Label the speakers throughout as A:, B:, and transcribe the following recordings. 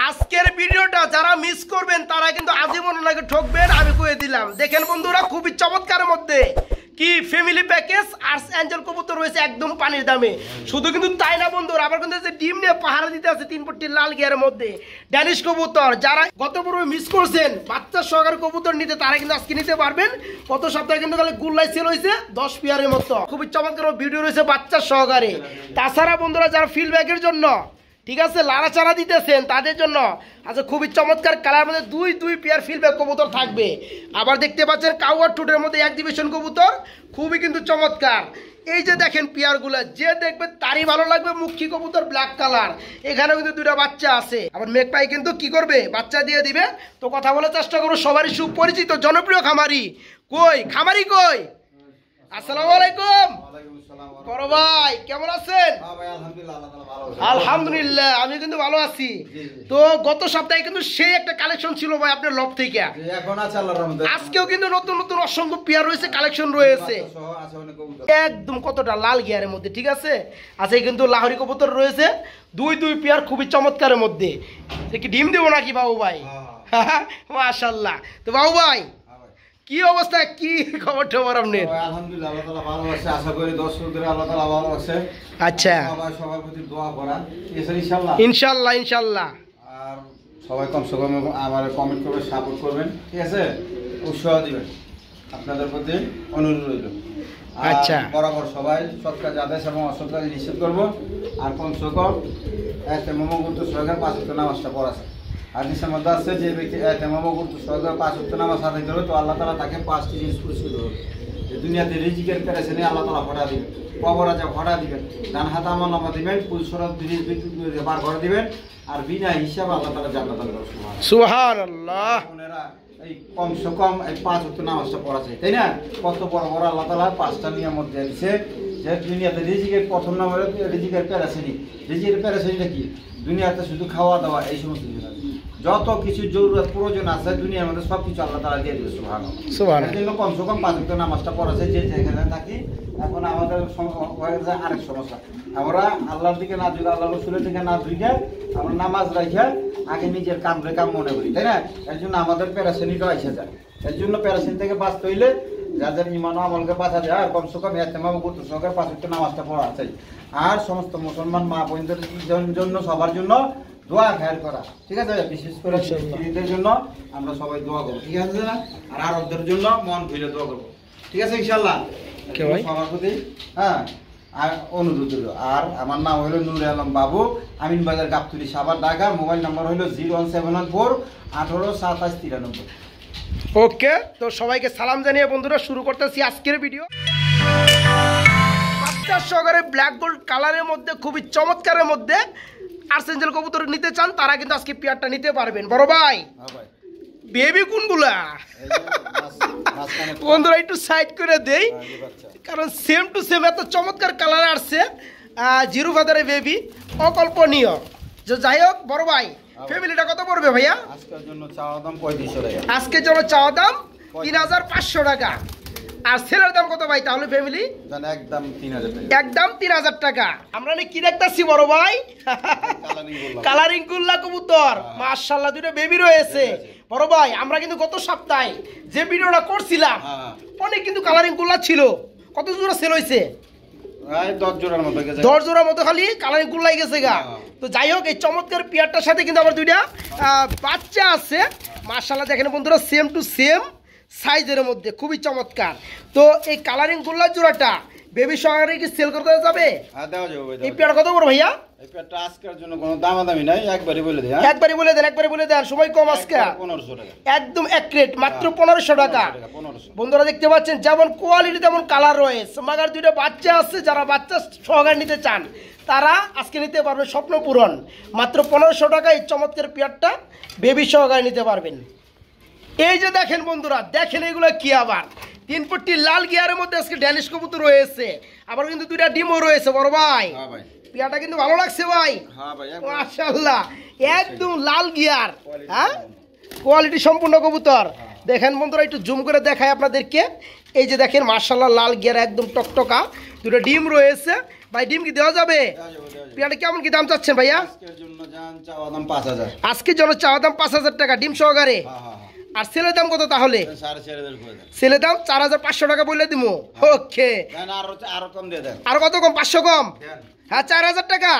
A: আজকের ভিডিওটা যারা মিস করবেন তারা কিন্তু আজীবন লাগে ঠকবেন, আমি কয়ে দিলাম। দেখেন বন্ধুরা, খুবই চমৎকারের মধ্যে কি ফ্যামিলি প্যাকেজ আর্টস অ্যাঞ্জেল কবুতর রয়েছে একদম পানির দামে। শুধু কিন্তু তাই না বন্ধুরা, আবার কিন্তু যে ডিম নিয়ে পাহারা দিতে আছে 3 পট্টি লাল গিয়ারের মধ্যে ড্যানিশ কবুতর। যারা গত পর্বে মিস করছেন বাচ্চা সহকারে কবুতর নিতে, তারা কিন্তু আজকে নিতে পারবেন। গত সপ্তাহে কিন্তু তাহলে গুল্লাই সেল হয়েছে 10 পেয়ারের মতো। খুবই চমৎকার ভিডিও রয়েছে বাচ্চা সহকারে। তাছাড়া বন্ধুরা যারা ফিল্ডব্যাকের জন্য ঠিক আছে লাড়াচাড়া দিতেছেন তাদের জন্য আচ্ছা খুবই চমৎকার কালার মধ্যে দুই পেয়ার ফিল্ডব্যাক কবুতর থাকবে। আবার দেখতে পাচ্ছেন কাউয়ার টুটের মধ্যে এক ডিভিশন কবুতর, খুবই কিন্তু চমৎকার। এই যে দেখেন পেয়ারগুলো, যে দেখবে তারই ভালো লাগবে। মুখী কবুতর ব্ল্যাক কালার, এখানেও কিন্তু 2টা বাচ্চা আছে। আবার মেঘপাই কিন্তু কি করবে, বাচ্চা দিয়ে দিবে। তো কথা বলার চেষ্টা করবো সবারই সুপরিচিত জনপ্রিয় খামারি খামারি কই। আসসালামু আলাইকুম বড় ভাই, কেমন আছেন? আলহামদুলিল্লাহ, আমি কিন্তু ভালো আছি। তো গত সপ্তাহে কিন্তু সেই একটা কালেকশন ছিল ভাই আপনার লব থেকে, আজকেও কিন্তু নতুন নতুন অসংখ্য পেয়ার রয়েছে, কালেকশন রয়েছে একদম কতটা লাল গিয়ারের মধ্যে। ঠিক আছে, আচ্ছা কিন্তু লাহোরি কবুতর রয়েছে দুই পেয়ার খুবই চমৎকারের মধ্যে। কি ডিম দেবো নাকি বাবু ভাই? মাশাআল্লাহ। তো বাবু ভাই কি অবস্থা, কি খবর টবর আপনার?
B: আলহামদুলিল্লাহ, আল্লাহ তাআলা ভালো আছে। আশা করি দর্শকদের আল্লাহ তাআলা ভালো আছে।
A: আচ্ছা,
B: সবার প্রতি দোয়া করা, ঠিক আছে ইনশাআল্লাহ
A: ইনশাআল্লাহ ইনশাআল্লাহ।
B: আর সবাই কমসে কম আমার কমেন্ট করবেন, সাপোর্ট করবেন, ঠিক আছে, উৎসাহ দিবেন, আপনাদের প্রতি অনুরোধ রইল।
A: আচ্ছা,
B: বরাবর সবাই সৎ কাজ আদেশ এবং অসৎ কাজ নিষেধ করবো। আর কমসে কম মমগুরুত্ব সরকার 5 ওয়াক্ত নামাজটা পড়াছে। হাদিসের মধ্যে আছে যে ব্যক্তি মমগুরুত্ব সরকার 5 ওয়াক্ত নামাজ আদায় করবে তো আল্লাহ তাআলা তাকে 5টি জিনিস পুরস্কৃত করবে। দুনিয়াতে রিজিকের পেরেশানি আল্লাহ তাআলা হটা দিবেন, কবরে যা হটা দিবেন, ডান হাতে আমলনামা দিবেন, পুরস্কার বার করে দিবেন, আর বিনা হিসাবে আল্লাহ তাআলা জান্নাত দান করবেন।
A: সুবহানাল্লাহ।
B: আপনারা এই কমসে কম এই 5 ওয়াক্ত নামাজটা পড়া চাই, তাই না? কত বড় বড় আল্লাহ তাআলা 5টা নিয়ামত দিয়েছে। যে দুনিয়াতে রিজিকের প্রথম নাম হলো রিজিকের পেরেশানি। রিজিকের পেরেশানিটা কি? দুনিয়াতে শুধু খাওয়া দাওয়া এই সমস্ত জিনিস, যত কিছু জরুরত প্রয়োজন আছে দুনিয়ার মধ্যে সব কিছু আল্লাহ তাআলা দিয়ে দিয়েছে। সুবহানাল্লাহ। এর জন্য কমসে কম 5 ওয়াক্ত নামাজটা পড়া চাই যে যেখানে থাকি। এখন আমাদের আরেক সমস্যা, আমরা আল্লাহর দিকে না ঝুঁকে, আল্লাহ রসুলের দিকে না ঝুঁকে আমরা নামাজ রাখা আগে নিজের কাম মনে করি, তাই না? এর জন্য আমাদের পেরেশানিটা এসে যায়। এর জন্য পেরেশানি থেকে বাঁচতে হইলে যাদের ইমান আমলকে বাঁচা যায় আর কমসে কম গুরুত্ব সহকারে 5 ওয়াক্ত নামাজটা পড়া চাই। আর সমস্ত মুসলমান মা বোনদের জন্য সবার জন্য দোয়া খেয়াল করা, ঠিক আছে? বিশেষ করে শিশুদের জন্য আমরা সবাই দোয়া করবো, ঠিক আছে না? আর আরবদের জন্য মন খুলে দোয়া করবো, ঠিক আছে ইনশাআল্লাহ সবার প্রতি। হ্যাঁ, আর অনুরোধ হলো। আর আমার নাম হলো নুর আলম বাবু, আমিন বাজার গাবতলী সাভার ঢাকা। মোবাইল নাম্বার হলো 01714 18 27 93।
A: ওকে, তো সবাইকে সালাম জানিয়ে বন্ধুরা শুরু করতেছি আজকের ভিডিও। বাচ্চা সহকারে ব্ল্যাক গোল্ড কালারের মধ্যে খুবই চমৎকারের মধ্যে আর্টস অ্যাঞ্জেল কবুতর নিতে চান তারা কিন্তু আজকে পেয়ারটা নিতে পারবেন। বড় ভাই বেবি কোনগুলা বন্ধুরা একটু সাইড করে দেই, কারণ সেম টু সেম এত চমৎকার কালার আসছে। জিরো ফাদারের বেবি অকল্পনীয়। যাই হোক বড় ভাই, ফ্যামিলিটা কত পড়বে ভাইয়া?
B: আজকের জন্য চাওয়া দাম 3500 টাকা।
A: আজকের জন্য চাওয়া দাম 3500 টাকা। আর সেলের দাম কত ভাই তাহলে ফ্যামিলি?
B: একদম 3000 টাকা।
A: একদম 3000 টাকা। আমরা কি দেখতেছি বড় ভাই? কালারিং গুল্লা কবুতর, মাশাআল্লাহ, 2টা বেবি রয়েছে। বড় ভাই আমরা কিন্তু গত সপ্তাহে যে ভিডিওটা করছিলাম অনেক কিন্তু কালারিং গুল্লা ছিল। কত জোড়া সেল হয়েছে?
B: 10 জোড়ার মতো গেছে।
A: 10 জোড়ার মতো খালি কালারিং গুল্লাই গেছে গা। তো যাই হোক, এই চমৎকার পেয়ারটার সাথে কিন্তু আবার 2টা বাচ্চা আছে। মাশাআল্লাহ দেখেন বন্ধুরা, সেম টু সেম সাইজের মধ্যে খুবই চমৎকার। তো এই কালারিং গোল্লা জোড়াটা বেবি সহকারে কি সেল করতে যাবে?
B: হ্যাঁ, দেওয়া যাবে।
A: এই পেয়ারটা কত বড় ভাইয়া?
B: এই পেয়ারটা আজকের জন্য কোনো দামাদামি নাই, একবারই বলে দেন।
A: একবারই বলে দেন, সময় কম আজকে।
B: 1500 টাকা,
A: একদম এক রেট, মাত্র 1500 টাকা।
B: 1500।
A: বন্ধুরা দেখতে পাচ্ছেন যেমন কোয়ালিটি তেমন কালার রয়েছে। মাগার 2টা বাচ্চা আছে, যারা বাচ্চা সহকারে নিতে চান তারা আজকে নিতে পারবেন স্বপ্ন পূরণ। মাত্র 1500 টাকা এই চমৎকার পেয়ারটা বেবি সহকারে নিতে পারবেন। এই যে দেখেন বন্ধুরা, দেখেন এগুলো কি, আবার 3 পট্টি লাল গিয়ারের মধ্যে আজকে ড্যানিশ কবুতর রয়েছে। আবার কিন্তু 2টা ডিমও রয়েছে বড় ভাই।
B: হ্যাঁ ভাই,
A: পেয়ারটা কিন্তু ভালো লাগছে ভাই।
B: হ্যাঁ ভাই,
A: মাশাআল্লাহ, একদম লাল গিয়ার। হ্যাঁ, কোয়ালিটি সম্পূর্ণ কবুতর। দেখেন বন্ধুরা, একটু জুম করে দেখাই আপনাদেরকে। এই যে দেখেন মাশাআল্লাহ লাল গিয়ার একদম টকটকা, 2টা ডিম রয়েছে। ভাই ডিম কি দেওয়া যাবে? পেয়ারটা কেমন কি দাম চাচ্ছেন ভাইয়া?
B: আজকের জন্য জান চাওয়া দাম 5000।
A: আজকের জন্য চাওয়া দাম 5000 টাকা ডিম সহকারে। আর সেলের দাম কত তাহলে?
B: 4500 করে দেন।
A: সেলের দাম 4500 টাকা বলে দিমু। ওকে,
B: দেন আরো কম দিয়ে দেন।
A: আর কত কম? 500 কম।
B: দেন।
A: হ্যাঁ 4000 টাকা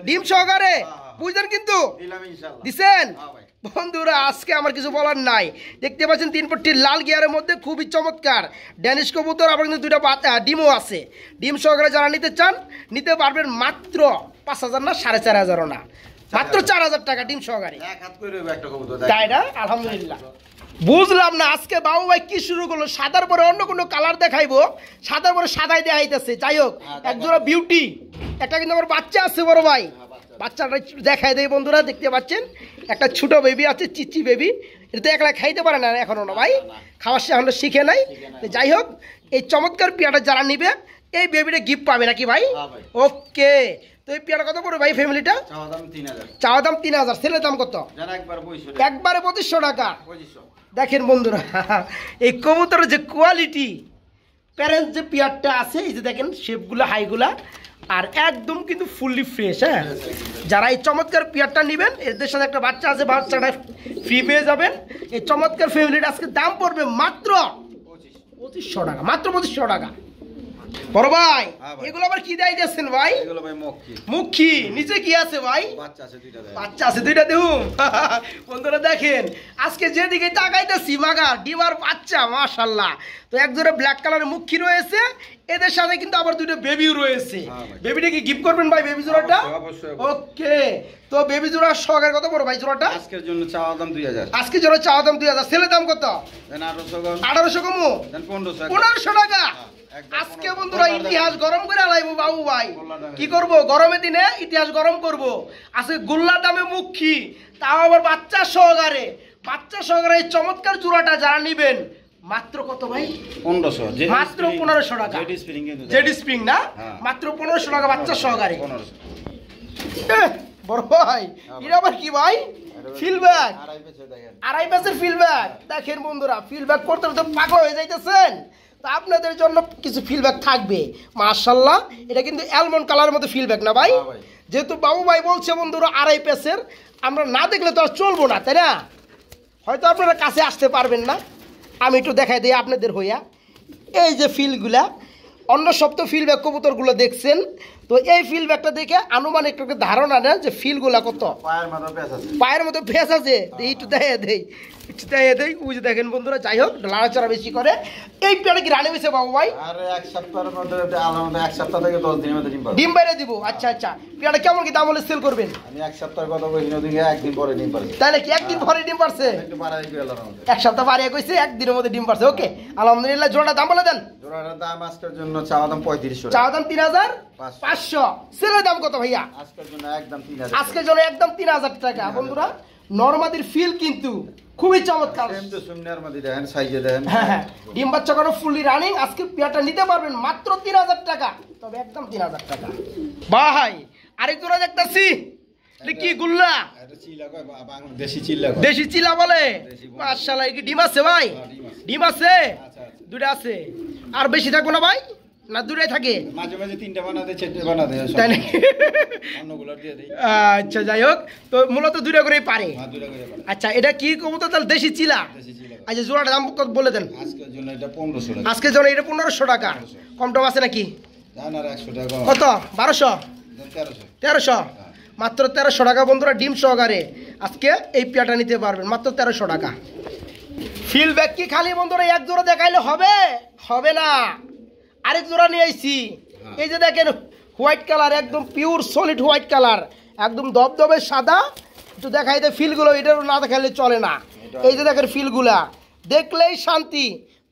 A: ডিম সহকারে। বুঝলেন কিন্তু
B: দিলাম ইনশাআল্লাহ।
A: দিছেন?
B: হ্যাঁ ভাই।
A: বন্ধুরা আজকে আমার কিছু বলার নাই। দেখতে পাচ্ছেন 3 পট্টির লাল গিয়ারের মধ্যে খুবই চমৎকার ড্যানিশ কবুতর। আবার কিন্তু 2টা ডিমও আছে। ডিম সহকারে যারা নিতে চান নিতে পারবেন মাত্র 5000 না 4500 না, মাত্র 4000 টাকা ডিম সহকারে।
B: এক হাত করে একটা কবুতর
A: তাই না? আলহামদুলিল্লাহ। বুঝলাম না আজকে বাবু ভাই কি শুরু করলো, সাদার পরে অন্য কোনো কালার দেখাইবো, সাদার পরে সাদাই দেখাইতেছে। যাই হোক, একজোড়া বিউটি, একটা কিন্তু আমার বাচ্চা আছে বড় ভাই, বাচ্চাটা একটু দেখাই দেয় বন্ধুরা। দেখতে পাচ্ছেন একটা ছোট বেবি আছে, চিচি বেবি। এটা তো একলা খাইতে পারে না এখনো না ভাই, খাওয়ার সে এখনো শিখে নাই। তো যাই হোক, এই চমৎকার পিয়াটা যারা নিবে এই বেবিটা গিফট পাবে নাকি ভাই? ওকে, তো এই পিয়াটা কত পড়বে ভাই ফ্যামিলিটা? চাওয়া দাম 3000। ছেলের দাম কত? একবারে 2500 টাকা। দেখেন বন্ধুরা এই কবুতরের যে কোয়ালিটি, প্যারেন্টস যে পিয়ারটা আছে, এই যে দেখেন শেপগুলো হাইগুলা, আর একদম কিন্তু ফুললি ফ্রেশ। হ্যাঁ, যারা এই চমৎকার পিয়ারটা নেবেন এদের সাথে একটা বাচ্চা আছে, বাচ্চাটা ফ্রি পেয়ে যাবেন। এই চমৎকার ফ্যামিলিটা আজকে দাম পড়বে মাত্র 2500 টাকা, মাত্র 2500 টাকা। বড় ভাই এগুলো আবার কি দেয় দিচ্ছেন ভাই?
B: এগুলো ভাই
A: মুখী, নিচে কি আছে ভাই?
B: বাচ্চা আছে 2টা দেন।
A: বাচ্চা আছে 2টা দেহুম। বন্ধুরা দেখেন আজকে যেদিকে তাকাইতেছি মাগা ডিম আর বাচ্চা, মাশাআল্লাহ। তো একজোড়া ব্ল্যাক কালারের মুখী রয়েছে, এদের সাথে কিন্তু আবার 2টা বেবিও রয়েছে। বেবিটা কি গিফট করবেন ভাই বেবি জোড়াটা? ওকে, তো বেবি জোড়া সহকারে কত বড় ভাই জোড়াটা?
B: আজকের জন্য চাওয়া দাম 2000।
A: আজকের জন্য চাওয়া দাম 2000। ছেলের দাম কত?
B: দেন 1800
A: 1800 কমু?
B: দেন 1500।
A: 1500 টাকা। আজকে বন্ধুরা ইতিহাস গরম করে আলাইবো বাবু ভাই। কি করব, গরমের দিনে ইতিহাস গরম করব। আজকে গোল্লা দামে মুখী, তাও আবার বাচ্চা সহকারে। বাচ্চা সহকারে এই চমৎকার জোড়াটা যারা নিবেন মাত্র কত ভাই?
B: 1500।
A: মাত্র 1500 টাকা।
B: জেডি স্প্রিং কিন্তু
A: জেডি স্প্রিং না? মাত্র 1500 টাকা বাচ্চা সহকারে। বড় ভাই এর আবার কি ভাই? ফিলব্যাক, আড়াই পেসের ফিলব্যাক। দেখেন বন্ধুরা ফিলব্যাক করতে তো পাগল হয়ে যাইতেছেন, তো আপনাদের জন্য কিছু ফিলব্যাক থাকবে। মাশাআল্লাহ, এটা কিন্তু অ্যালমন্ড কালারের মধ্যে ফিলব্যাক না ভাই? যেহেতু বাবু ভাই বলছে বন্ধুরা আড়াই পেসের, আমরা না দেখলে তো আর চলবো না, তাই না? হয়তো আপনারা কাছে আসতে পারবেন না, আমি একটু দেখাই দিই আপনাদের হইয়া। এই যে ফিলগুলা, অন্য সব তো ফিলব্যাক কবুতরগুলো দেখছেন, তো এই ফিলব্যাকটা দেখে আনুমানিক একটা ধারণা নেন যে ফিলগুলা কত। পায়ের মতো ফেস আছে, একটু দেখাই দেই, একটু দেখাই দেই। ওই যে দেখেন বন্ধুরা, যাই হোক লাড়াচাড়া বেশি করে। এই পেয়ারটা কি রানি হয়েছে বাবু ভাই?
B: আরে এক সপ্তাহের মধ্যে, আলাদা এক সপ্তাহ থেকে 10 দিনের মধ্যে
A: ডিম বাইরে দিব। আচ্ছা আচ্ছা, পেয়ারটা কেমন কি দাম হলে সেল করবেন?
B: আমি এক সপ্তাহের কথা বলছি, ওদিকে একদিন পরে ডিম পারছে।
A: তাই নাকি? একদিন পরে ডিম পারছে?
B: একটু বাড়াই গেল না,
A: এক সপ্তাহ বাড়িয়ে কইছে, একদিনের মধ্যে ডিম পারছে। ওকে, আলহামদুলিল্লাহ। জোড়াটা দাম বলে দেন।
B: জোড়াটার দাম আজকের জন্য চাওয়া দাম 3500।
A: চাওয়া দাম 3500। সেলের দাম কত ভাইয়া?
B: আজকের জন্য একদম 3000।
A: আজকের জন্য একদম 3000 টাকা। বন্ধুরা নরমাদির ফিল কিন্তু খুবই চমৎকার।
B: সেম তো সুমনার মধ্যে দেখেন, সাইজে দেখেন।
A: হ্যাঁ, ডিম বাচ্চা করে ফুললি রানিং। আজকে পেয়ারটা নিতে পারবেন মাত্র 3000 টাকা, তবে একদম 3000 টাকা। ভাই আরেক জোড়া দেখতাছি, এটা কি গুল্লা?
B: এটা চিলা কয়, দেশি চিলা কয়।
A: দেশি চিলা বলে? মাশাআল্লাহ, কি ডিম আছে ভাই? ডিম আছে, 2টা আছে। আর বেশি থাকবো না ভাই? না 2টাই থাকে?
B: মাঝে মাঝে 3টা বানাতে, 4টা বানাতে,
A: তাই নাকি?
B: অন্যগুলো দিয়ে দেই।
A: আচ্ছা, যাই হোক, তো মূলত 2টা করেই পারে।
B: 2টা করে পারে।
A: আচ্ছা, এটা কি কবুতর তাহলে? দেশি চিলা। আচ্ছা, জোড়াটার দাম কত বলে দেন?
B: আজকের জন্য এটা 1500 টাকা।
A: আজকের জন্য এটা 1500 টাকা। কম টম আছে নাকি?
B: জান আর 100 টাকা
A: কত? 1200? 1300? মাত্র 1300 টাকা বন্ধুরা, ডিম সহকারে আজকে এই পেয়ারটা নিতে পারবেন মাত্র 1300 টাকা। ফিলব্যাক কি খালি বন্ধুরা এক জোড়া দেখাইলে হবে? হবে না, আরেক জোড়া নিয়ে আইছি। এই যে দেখেন হোয়াইট কালার, একদম পিওর সলিড হোয়াইট কালার, একদম দবদবে সাদা। একটু দেখাই দে ফিলগুলো, এটারও না দেখাইলে চলে না। এই যে দেখেন ফিলগুলা, দেখলেই শান্তি,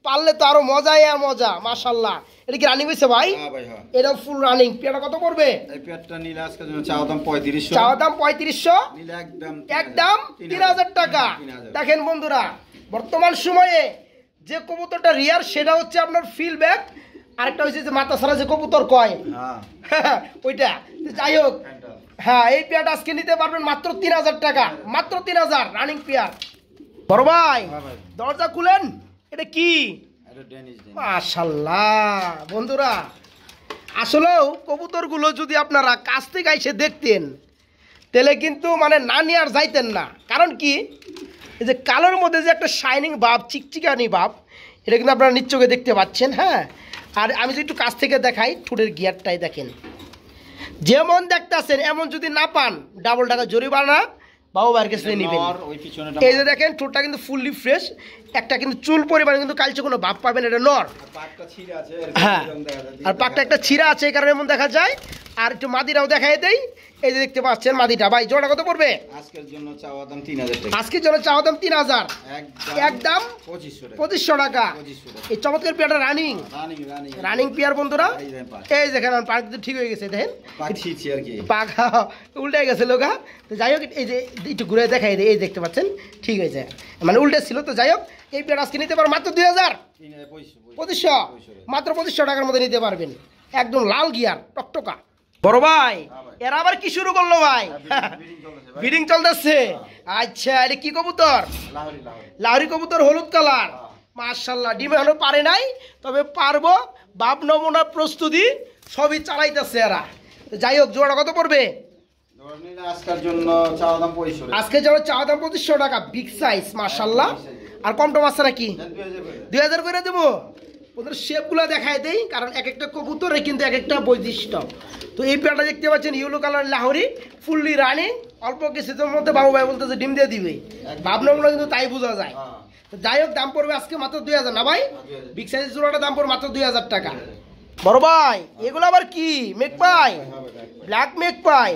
A: পারলে তো আরো মজাই আর মজা। মাশাআল্লাহ, এটা কি রানিং হয়েছে ভাই?
B: হ্যাঁ ভাই, হ্যাঁ।
A: এটা ফুল রানিং। পেয়ারটা কত পড়বে?
B: এই পেয়ারটা নিলে আজকের জন্য চাওয়া দাম 3500।
A: চাওয়া দাম 3500,
B: নিলে
A: একদম 3000 টাকা। দেখেন বন্ধুরা, বর্তমান সময়ে যে কবুতরটা রিয়ার সেটা হচ্ছে আপনার ফিলব্যাক, আরেকটা হচ্ছে যে মাথা ছাড়া যে কবুতর কয়, হ্যাঁ ওইটা। যাই হোক, হ্যাঁ এই পেয়ারটা আজকে নিতে পারবেন মাত্র 3000 টাকা, মাত্র 3000 রানিং পেয়ার। বড় ভাই দরজা খুলেন, এটা কি? মাশাআল্লাহ বন্ধুরা, আসলেও কবুতরগুলো যদি আপনারা কাছ থেকে এসে দেখতেন তাহলে কিন্তু মানে না নিয়ে আর যাইতেন না। কারণ কি, এই যে কালোর মধ্যে যে একটা শাইনিং ভাব, চিকচিকানি ভাব, এটা কিন্তু আপনারা নিশ্চয়ই দেখতে পাচ্ছেন। হ্যাঁ, আর আমি যদি একটু কাছ থেকে দেখাই, ঠোঁটের গিয়ারটাই দেখেন, যেমন দেখতেছেন এমন যদি না পান ডাবল টাকা জরিমানা বাবু ভাইয়ের কাছে নেবেন। এই যে দেখেন ঠোঁটটা কিন্তু ফুললি ফ্রেশ, একটা কিন্তু চুল পরিমাণে কিন্তু কালচে কোনো ভাব পাবেন, এটা নর। হ্যাঁ, আর পাকটা একটা ছিঁড়া আছে, এই কারণে এমন দেখা যায়। আর একটু মাদিরাও দেখাই দেই, এই যে দেখতে পাচ্ছেন মাদিটা। ভাই জোড়া কত পড়বে?
B: আজকের জন্য চাওয়া দাম 3000 টাকা।
A: আজকের জন্য চাওয়া দাম 3000, একদম 2500 টাকা। এই চমৎকার পেয়ারটা রানিং রানিং পেয়ার বন্ধুরা। এই দেখেন পাক ঠিক হয়ে গেছে, দেখেন পাক উল্টে গেছে লোকা। তো যাই হোক, এই যে একটু ঘুরে দেখাই দেয়, এই দেখতে পাচ্ছেন ঠিক হয়েছে, মানে উল্টে ছিল। তো যাই হোক, এই পেয়ার আজকে নিতে পারবেন মাত্র 2500, মাত্র 2500 টাকার মধ্যে নিতে পারবেন। একদম লাল গিয়ার টকটকা। বড় ভাই এরা আবার কি শুরু করলো ভাই? ব্রিডিং চলতেছে। আচ্ছা, এটা কি কবুতর? লাহরি কবুতর, হলুদ কালার। মাশাআল্লাহ, ডিমে এখনো পারে নাই, তবে পারবো। বাপ নমুনা প্রস্তুতি সবই চালাইতেছে এরা। যাই হোক, জোড়া কত পড়বে?
B: আজকের জন্য চাওয়া দাম 2500।
A: আজকে যাওয়া চাওয়া দাম 2500 টাকা, বিগ সাইজ মাশাআল্লাহ। আর কম টম আছে নাকি? 2000 করে দেবো। ওদের শেপগুলো দেখায় দেই, কারণ এক একটা কবুতরে কিন্তু এক একটা বৈশিষ্ট্য। তো এই পেয়ারটা দেখতে পাচ্ছেন yellow colour Lahori, fully running. অল্প কিছুদের মধ্যে বাবু ভাই বলতেছে ডিম দিয়ে দিবে, ভাবনাগুলো কিন্তু তাই বোঝা যায়। তো যাই হোক, দাম পড়বে আজকে মাত্র 2000 না ভাই? বিগ সাইজ জোড়াটা দাম পড়বে মাত্র 2000 টাকা। বড় ভাই এগুলো আবার কি? মেক পাই, ব্ল্যাক মেক পাই।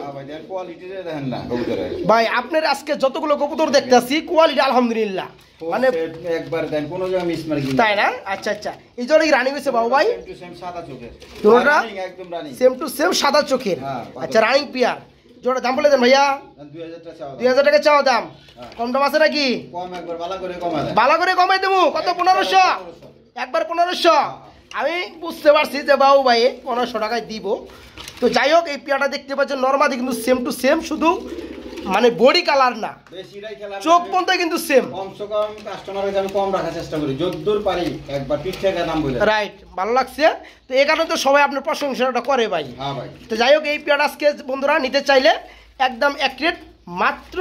A: ভাই আপনার আজকে যতগুলো কবুতর দেখতেছি কোয়ালিটি আলহামদুলিল্লাহ, মানে
B: একবার দেন কোনো জায়গা মিস মারি
A: তাই না? আচ্ছা আচ্ছা, এই জোড়া কি রানিং হয়েছে বাবু ভাই? জোড়াটা সেম টু সেম সাদা চোখের। আচ্ছা, রানিং পিয়ার। জোড়া দাম বলে দেন ভাইয়া। 2000 টাকা চাওয়া দাম। কম দাম আছে নাকি? বালা করে কমাই দেবো। কত? 1500, একবার 1500। আমি বুঝতে পারছি যে বাবু ভাই 1500 টাকায় দিব। তো যাই হোক, এই পেয়ারটা দেখতে পাচ্ছেন নর্মালি কিন্তু সেম টু সেম, শুধু মানে বডি কালার না, চোখ পর্যন্ত কিন্তু সেম।
B: কমসে কম কাস্টমারকে আমি কম রাখার চেষ্টা করি যতদূর পারি, একবার ঠিক থেকে দাম বলে।
A: রাইট, ভালো লাগছে। তো এই কারণে তো সবাই আপনার প্রশংসাটা করে ভাই।
B: হ্যাঁ ভাই।
A: তো যাই হোক, এই পেয়ার আজকে বন্ধুরা নিতে চাইলে একদম এক রেট মাত্র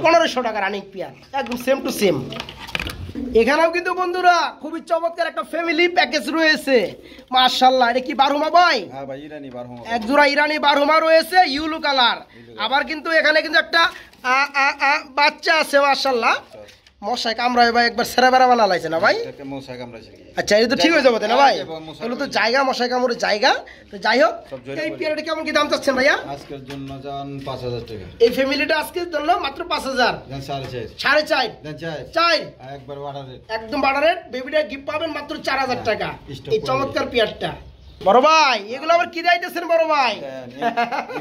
A: 1500 টাকা রানিং পেয়ার, একদম সেম টু সেম। এখানেও কিন্তু বন্ধুরা খুবই চমৎকার একটা ফ্যামিলি প্যাকেজ রয়েছে মাশাআল্লাহ। এটা কি বারহুমা ভাই?
B: হ্যাঁ ভাই, ইরানি বারহুমা।
A: এক জোড়া ইরানি বারহুমা রয়েছে, ইউলো কালার। আবার কিন্তু এখানে কিন্তু একটা বাচ্চা আছে মাশাআল্লাহ। মশাই কামড়ায় ভাই, একবার সেরা বেড়া বানা লাইছে না ভাই? আচ্ছা, এটা তো ঠিক হয়ে যাবে না ভাই? এগুলো তো জায়গা, মশাই কামড়ের জায়গা। তো যাই হোক, এই পেয়ারটা কেমন কি দাম চাচ্ছেন ভাইয়া?
B: আজকের জন্য যান 5000 টাকা।
A: এই ফ্যামিলিটা আজকের জন্য মাত্র 5000। 4.5
B: একবার বাড়া রেট,
A: একদম বাড়া রেট। বেবিটা গিফট পাবেন মাত্র 4000 টাকা, এই চমৎকার পেয়ারটা। বড় ভাই এগুলো আবার কি দিতেছেন বড় ভাই?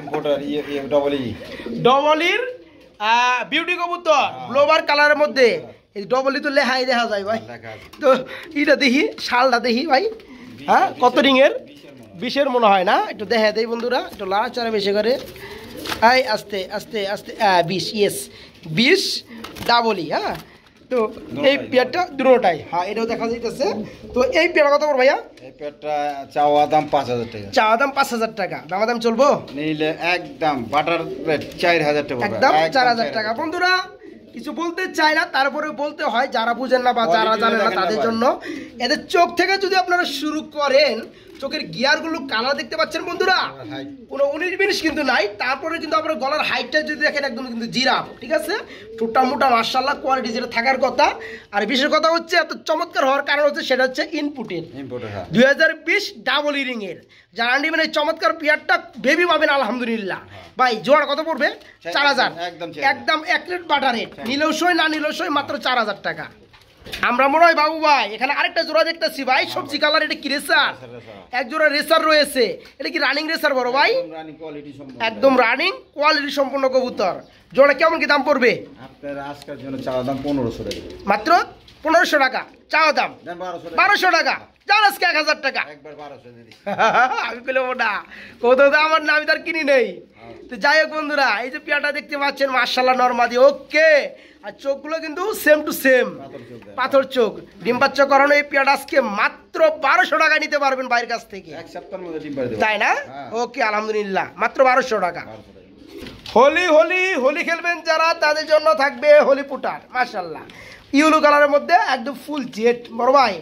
B: ইম্পোর্টার
A: ডবলির বিউটি কবুতর, ব্লোবার কালারের মধ্যে। এই ডবলি তো লেহাই দেখা যায় ভাই। তো এটা দেখি, শালটা দেখি ভাই। হ্যাঁ, কত রিংয়ের? 20-এর মনে হয় না? একটু দেখা দেয় বন্ধুরা, একটু লাড়াচাড়া বেশি করে। এই আস্তে আস্তে আস্তে 20, ইয়েস 20 ডাবলি। হ্যাঁ, তো এই পেয়ারটা দুটোটাই, হ্যাঁ এটাও দেখা যাইতেছে। তো এই পেয়ারটা কত ভাইয়া?
B: এই পেয়ারটা চাওয়া দাম 5000 টাকা।
A: চাওয়া দাম 5000 টাকা, দাম চলবো?
B: নিলে একদম বাটার রেট 4000 টাকা,
A: একদম 4000 টাকা। বন্ধুরা কিছু বলতে চাই না, তারপরে বলতে হয়, যারা বুঝেন না বা যারা জানেন না তাদের জন্য। এদের চোখ থেকে যদি আপনারা শুরু করেন, চোখের গিয়ারগুলো কালার দেখতে পাচ্ছেন বন্ধুরা, কোনো 19-20 কিন্তু নাই। তারপরে কিন্তু আপনার গলার হাইটটা যদি দেখেন একদম কিন্তু জিরাফ, ঠিক আছে? টোটা মোটা মাশাআল্লাহ কোয়ালিটি যেটা থাকার কথা। আর বিশেষ কথা হচ্ছে এত চমৎকার হওয়ার কারণ হচ্ছে সেটা হচ্ছে ইনপুটের 2020 ডাবল ইরিং এর। যারা নেবেন এই চমৎকার পেয়ারটা বেবি পাবেন আলহামদুলিল্লাহ। ভাই জোড়া কত পড়বে? 4000, একদম এক রেট বাটার রেট। নিলেও সই, না নিলেও সই, মাত্র 4000 টাকা। আমরা মনে হয় বাবু ভাই এখানে আরেকটা জোড়া দেখতেছি ভাই, সবজি কালার। এটা কি রেসার? এক জোড়া রেসার রয়েছে। এটা কি রানিং রেসার বড় ভাই? একদম রানিং কোয়ালিটি সম্পূর্ণ কবুতর। জোড়া কেমন কি দাম পড়বে?
B: আপনার আজকের জন্য চাওয়া দাম 1500 টাকা,
A: মাত্র 1500 টাকা চাওয়া দাম। 1200 টাকা, যান আজকে 1000 টাকা।
B: একবার 1200 দিই।
A: আমি পেলাম না, কবুতর আমার না, আমি তার কিনি নেই। তো যাই হোক বন্ধুরা, এই যে পেয়ারটা দেখতে পাচ্ছেন মাশাআল্লাহ নরমাদি ওকে, আর চোখগুলো কিন্তু সেম টু সেম পাথর চোখ, ডিম বাচ্চা করানো। এই পেয়ারটা আজকে মাত্র 1200 টাকা নিতে পারবেন বাইরের কাছ থেকে,
B: এক সপ্তাহের মধ্যে ডিম পাড়ে দেব,
A: তাই না? ওকে আলহামদুলিল্লাহ, মাত্র 1200 টাকা। হোলি হোলি হোলি খেলবেন যারা, তাদের জন্য থাকবে হোলি পুটার মাশাআল্লাহ, ইয়েলো কালারের মধ্যে একদম ফুল জেট। বড় ভাই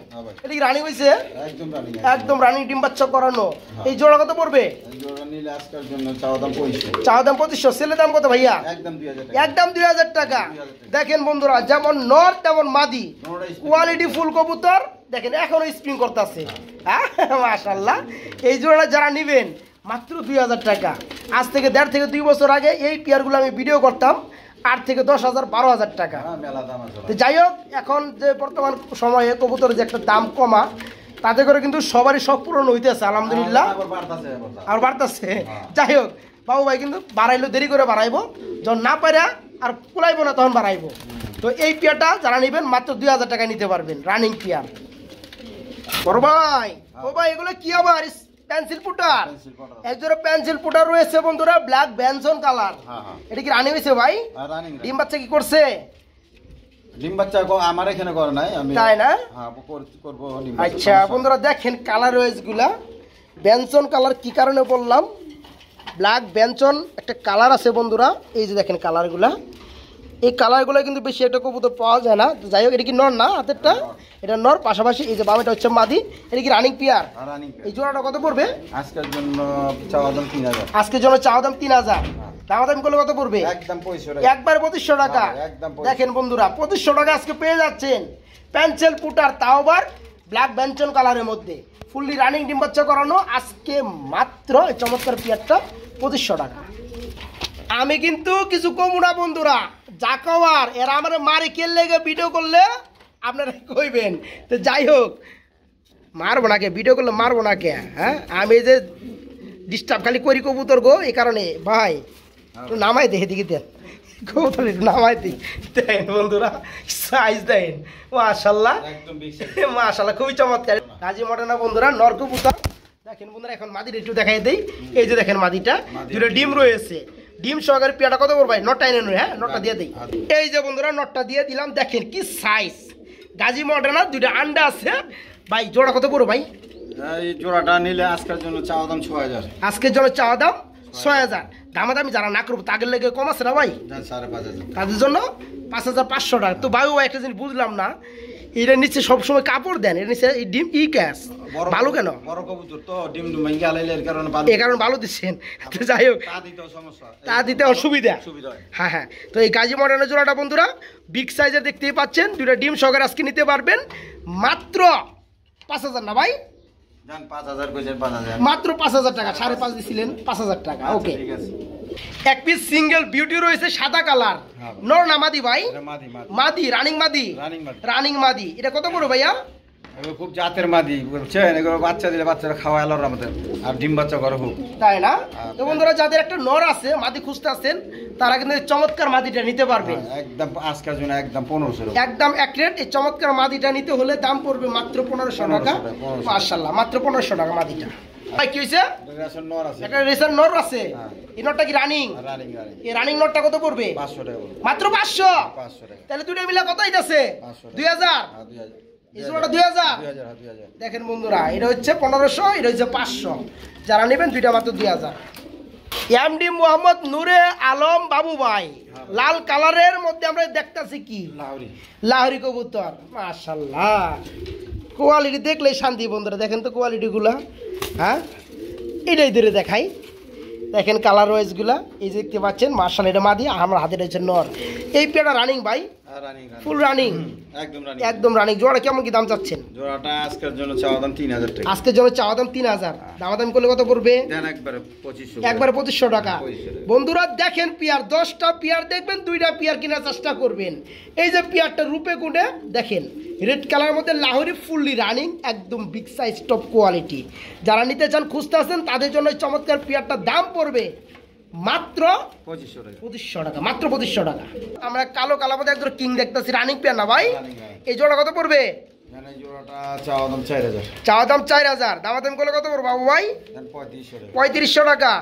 A: এটা কি রানিং হইছে? একদম রানিং, ডিম বাচ্চা করানো। এই জোড়া কত পড়বে?
B: এই জোড়া নিলে আজকের জন্য চাওয়া দাম 2500।
A: চাওয়া দাম 2500, সেলের দাম কত ভাইয়া?
B: একদম 2000 টাকা।
A: একদম 2000 টাকা। দেখেন বন্ধুরা, যেমন নর তেমন মাদি, কোয়ালিটি ফুল কবুতর। দেখেন এখনো স্প্রিং করতেছে, হ্যাঁ মাশাআল্লাহ। এই জোড়াটা যারা নেবেন মাত্র 2000 টাকা। আজ থেকে 1.5 থেকে 2 বছর আগে এই পেয়ারগুলো আমি ভিডিও করতাম 8 থেকে 10,000 12,000 টাকা। তো যাই হোক, এখন যে বর্তমান সময়ে কবুতরের যে একটা দাম কমা, তাতে করে কিন্তু সবারই শখ পূরণ হইতেছে আলহামদুলিল্লাহ, আর বাড়তেছে। যাই হোক বাবু ভাই কিন্তু বাড়াইলো, দেরি করে বাড়াইবো, যখন না পারা আর কুলাইবো না তখন বাড়াইবো। তো এই পেয়ারটা যারা নেবেন মাত্র 2000 টাকা নিতে পারবেন, রানিং পেয়ার। বড় ভাই, ও ভাই এগুলো কি আবার? পেন্সিল পুটার, একজোড়া পেন্সিল পুটার রয়েছে বন্ধুরা, ব্ল্যাক বেনসন কালার। এটা কি রানিং হয়েছে ভাই? ডিম বাচ্চা কি করছে?
B: ডিম বাচ্চা আমার এখানে করে নাই, আমি
A: তাই না?
B: হ্যাঁ করব।
A: আচ্ছা বন্ধুরা দেখেন কালার রয়েছে গুলা, বেনসন কালার কি কারণে বললাম, ব্ল্যাক বেনসন একটা কালার আছে বন্ধুরা। এই যে দেখেন কালারগুলা, এই কালারগুলো কিন্তু বেশি একটা কবুতর পাওয়া যায় না। যাই হোক, এটা কি নর না? হাতেরটা এটা নর, পাশাপাশি এই যে বামেটা হচ্ছে মাদি। এটা কি রানিং পেয়ার? এই জোড়াটা কত পড়বে
B: আজকের জন্য? চাওয়া দাম 3000।
A: আজকের জন্য চাওয়া দাম 3000, দাম করলে কত পড়বে?
B: একদম 2500 টাকা।
A: একবার 2500 টাকা। দেখেন বন্ধুরা 2500 টাকা আজকে পেয়ে যাচ্ছেন পেন্সিল পুটার, তাও আবার ব্ল্যাক বেনসন কালারের মধ্যে, ফুললি রানিং, ডিম বাচ্চা করানো। আজকে মাত্র এই চমৎকার পেয়ারটা 2500 টাকা। আমি কিন্তু কিছু কমু না বন্ধুরা, যা কওয়ার এরা আমার মারি খেললে ভিডিও করলে আপনারা কইবেন। তো যাই হোক, মারবো না কে, ভিডিও করলে মারবো না কে? হ্যাঁ, আমি যে ডিস্টার্ব খালি করি কবুতর গো, এই কারণে ভাই একটু নামাই দে, এদিকে দেন কবুতর, একটু নামাই দিই। দেন বন্ধুরা সাইজ দেন মাশাআল্লাহ, মাশাআল্লাহ খুবই চমৎকার। কাজী মডার্না বন্ধুরা নর কবুতর। দেখেন বন্ধুরা এখন মাদিটা একটু দেখাই দেই। এই যে দেখেন মাদিটা, দুটো ডিম রয়েছে, ডিম সহকারে পেয়ারটা কত পড়বে? নটটা এনে নয়, হ্যাঁ নটটা দিয়ে দিই। এই যে বন্ধুরা নটটা দিয়ে দিলাম, দেখেন কি সাইজ। গাজী মডার্না দুটো আন্ডা আছে ভাই, জোড়া কত পড়বে ভাই?
B: এই জোড়াটা নিলে আজকের জন্য চাওয়া দাম 6000।
A: আজকের জন্য চাওয়া দাম 6000। দামাদামি যারা না করবো তাদের লেগে কম আছে না ভাই,
B: 5500।
A: তাদের জন্য 5500 টাকা। তো ভাই একটা জিনিস বুঝলাম না, এটা নিচে সবসময় কাপড় দেন, এর নিচে এই ডিম ক্যাশ ভালো কেন?
B: বড় কবুতর তো ডিম ভাঙা লাইলে এর কারণে ভালো,
A: এই কারণে ভালো দিচ্ছেন। তো যাই হোক, তা দিতে অসুবিধা। হ্যাঁ হ্যাঁ, তো এই গাজী মডার্নের জোড়াটা বন্ধুরা বিগ সাইজের দেখতেই পাচ্ছেন, দুটো ডিম সহকারে আজকে নিতে পারবেন মাত্র 5000 না ভাই?
B: জান 5000 কইছেন, 5000
A: মাত্র 5000 টাকা, 5.5 দিছিলেন 5000 টাকা। ওকে,
B: ঠিক আছে।
A: এক পিস সিঙ্গেল বিউটি রয়েছে সাদা কালার, নর না মাদি ভাই? মাদি, রানিং মাদি, রানিং মাদি। এটা কত বড় ভাইয়া?
B: খুব জাতের মাদি, বুঝছেন? এগুলো বাচ্চা দিলে বাচ্চারা খাওয়া এলো আমাদের, আর ডিম বাচ্চা করে খুব,
A: তাই না? তো বন্ধুরা যাদের একটা নর আছে, মাদি খুঁজতে আছেন, তারা কিন্তু এই চমৎকার মাদিটা নিতে পারবেন।
B: একদম আজকের জন্য একদম 1500,
A: একদম অ্যাকুরেট। এই চমৎকার মাদিটা নিতে হলে দাম পড়বে মাত্র 1500 টাকা। মাশাআল্লাহ, মাত্র 1500 টাকা মাদিটা। ভাই কি হইছে? একটা রেসার নর আছে, এই নরটা কি রানিং? এই রানিং নরটা কত পড়বে?
B: 500 টাকা।
A: মাত্র 500?
B: টাকা।
A: তাহলে দুটো মিলে কত হইতাছে? 2000। এই জোড়াটা 2000। দেখেন বন্ধুরা, এটা হচ্ছে 1500, এটা হচ্ছে 500। যারা নেবেন দুইটা মাত্র 2000। এমডি মোহাম্মদ নূরে আলম বাবু ভাই, লাল কালারের মধ্যে আমরা দেখতাছি কি লাহোরি কবুতর। মাশাআল্লাহ, কোয়ালিটি দেখলেই শান্তি বন্ধুরা। দেখেন তো কোয়ালিটি গুলা, হ্যাঁ এটাই ধরে দেখাই। দেখেন কালার ওয়াইজ গুলা, এই যে দেখতে পাচ্ছেন মাশাআল্লাহ, এটা মাদি, আমার হাতে রয়েছে নর। এই পেয়ারটা রানিং ভাই? ফুল রানিং, একদম রানিং। জোড়া কেমন কি দাম চাচ্ছেন?
B: জোড়াটা আজকের জন্য চাওয়া দাম 3000 টাকা।
A: আজকের জন্য চাওয়া দাম 3000, দামাদামি করলে কত পড়বে?
B: একবারে 2500,
A: একবারে 2500 টাকা। বন্ধুরা দেখেন পেয়ার, 10টা পেয়ার দেখবেন, 2টা পেয়ার কেনার চেষ্টা করবেন। এই যে পেয়ারটা রূপে কোণে দেখেন, রেড কালারের মধ্যে লাহোরি, ফুললি রানিং, একদম বিগ সাইজ টপ কোয়ালিটি। যারা নিতে চান খুঁজতে আছেন, তাদের জন্য এই চমৎকার পেয়ারটার দাম পড়বে মাত্র 2500 টাকা। মাত্র 2500 টাকা। আমরা কালো কালার মধ্যে একদম কিং দেখতেছি, রানিং পেয়ার না ভাই? এই জোড়া কত পড়বে?
B: চাওয়া দাম 4000।
A: চাওয়া দাম 4000, দামাদামি করলে কত পড়বে বাবু ভাই? 3500 টাকা।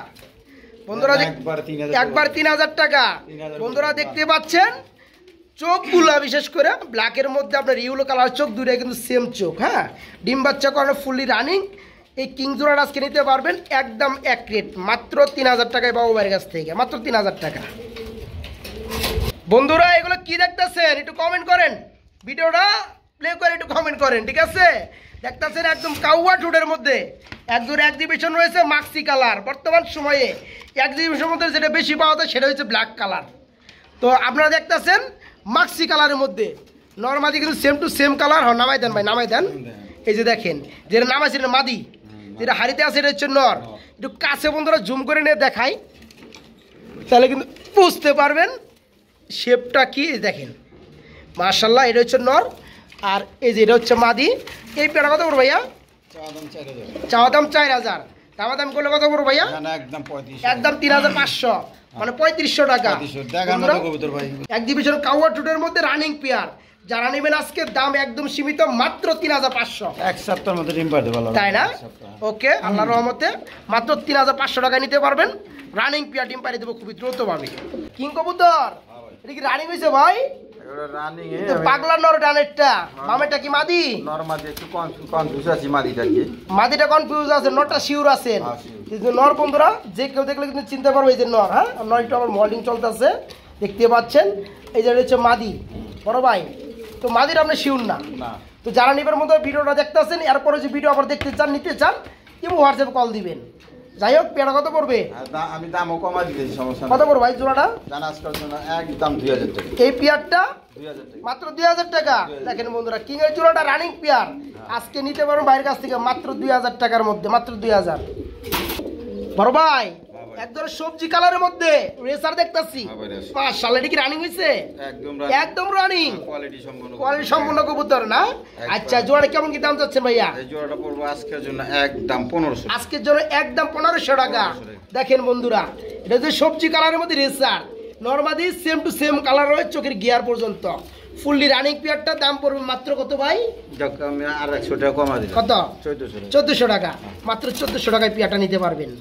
A: বন্ধুরা একবার 3000 টাকা। বন্ধুরা দেখতে পাচ্ছেন চোখগুলা বিশেষ করে ব্ল্যাকের মধ্যে আপনার ইউলো কালার চোখ, দুটোই কিন্তু সেম চোখ। হ্যাঁ, ডিম বাচ্চা করানো ফুললি রানিং। এই কিং জোড়াটা আজকে নিতে পারবেন একদম এক রেট, মাত্র 3000 টাকায় বাবু ভাইয়ের কাছ থেকে, মাত্র 3000 টাকা। বন্ধুরা এগুলো কি দেখতেছেন একটু কমেন্ট করেন, ভিডিওটা প্লে করে একটু কমেন্ট করেন, ঠিক আছে? দেখতেছেন একদম কাউয়া ঠোঁটের মধ্যে একজোড় এক্সিবিশন রয়েছে মাক্সি কালার। বর্তমান সময়ে এক্সিবিশনের মধ্যে যেটা বেশি পাওয়া যায় সেটা হচ্ছে ব্ল্যাক কালার। তো আপনারা দেখতেছেন মাক্সি কালারের মধ্যে নর্মালি কিন্তু সেম টু সেম কালার। হ্যাঁ, নামাই দেন ভাই, নামাই দেন। এই যে দেখেন যেটা নাম আছে এটা মাদি, যেটা হাড়িতে আছে এটা হচ্ছে নর। একটু কাছে বন্ধুরা জুম করে নিয়ে দেখাই, তাহলে কিন্তু বুঝতে পারবেন শেপটা কি। দেখেন মাশাআল্লাহ, এটা হচ্ছে নর আর এই যে এটা হচ্ছে মাদি। এই পেয়ারা কত পড়ো ভাইয়া? চাওয়া দাম 4000, দামা দাম করলে কত পড়ো ভাইয়া? একদম 3500, মানে 3500 টাকা। এক্সিবিশন কাউয়া টুটের মধ্যে রানিং পেয়ার যারা নেবেন আজকে দাম একদম সীমিত, মাত্র 3500।
B: এক সপ্তাহের মধ্যে ডিম পাড়তে ভালো,
A: তাই না? ওকে, আল্লাহর রহমতে মাত্র 3500 টাকা নিতে পারবেন। রানিং পেয়ার ডিম পাড়িয়ে দেবো খুবই দ্রুত পাবে। কিং কবুতর এটা কি রানিং হয়েছে ভাই?
B: রানিং এ
A: পাগলা নর ডানেরটা, মামেরটা কি মাদি?
B: নরমাদি একটু কনফিউজ আছে মাদিটা কি।
A: মাদিটা কনফিউজ আছে, নরটা শিওর আছেন। কিন্তু নর বন্ধুরা যে কেউ দেখলে কিন্তু চিন্তা করবে এই যে নর। হ্যাঁ, নর একটু আমার মল্ডিং চলতেছে দেখতে পাচ্ছেন। এই যে হচ্ছে মাদি বড় ভাই। তো মাদির আপনি শিওর না। তো যারা নিবের মতো ভিডিওটা দেখতেছেন, এরপরে যে ভিডিও আবার দেখতে চান, নিতে চান, এবং হোয়াটসঅ্যাপে কল দিবেন। যাই হোক, পেয়ারা কত পড়বে?
B: আমি দামও কমা দিয়েছি, সমস্যা
A: কত পড়বে ভাই জোড়াটা?
B: জানাজকার জন্য একদম 2000 টাকা।
A: এই পেয়ারটা
B: 2000 টাকা,
A: মাত্র 2000 টাকা। দেখেন বন্ধুরা কিং এর জোড়াটা রানিং পেয়ার আজকে নিতে পারো ভাইয়ের কাছ থেকে মাত্র 2000 টাকার মধ্যে, মাত্র 2000। বড় ভাই একদম সবজি কালারের মধ্যে রেসার দেখতাছি, মাশাআল্লাহ, এটা কি রানিং হইছে? একদম রানিং, কোয়ালিটি সম্পূর্ণ কবুতর না? আচ্ছা, জোড়া কেমন কি দাম যাচ্ছে ভাইয়া?
B: এই জোড়াটা পড়বে আজকের জন্য একদম 1500,
A: আজকের জন্য একদম 1500 টাকা। দেখেন বন্ধুরা এটা হচ্ছে সবজি কালারের মধ্যে racer, normally same to same colour রয়েছে চোখের গিয়ার পর্যন্ত। ফুললি রানিং পেয়ারটা দাম পড়বে মাত্র কত ভাই?
B: আমি আর 100 টাকা কমা দিলাম।
A: কত?
B: 1400 টাকা।
A: 1400 টাকা, মাত্র 1400 টাকায় পেয়ারটা নিতে পারবেন।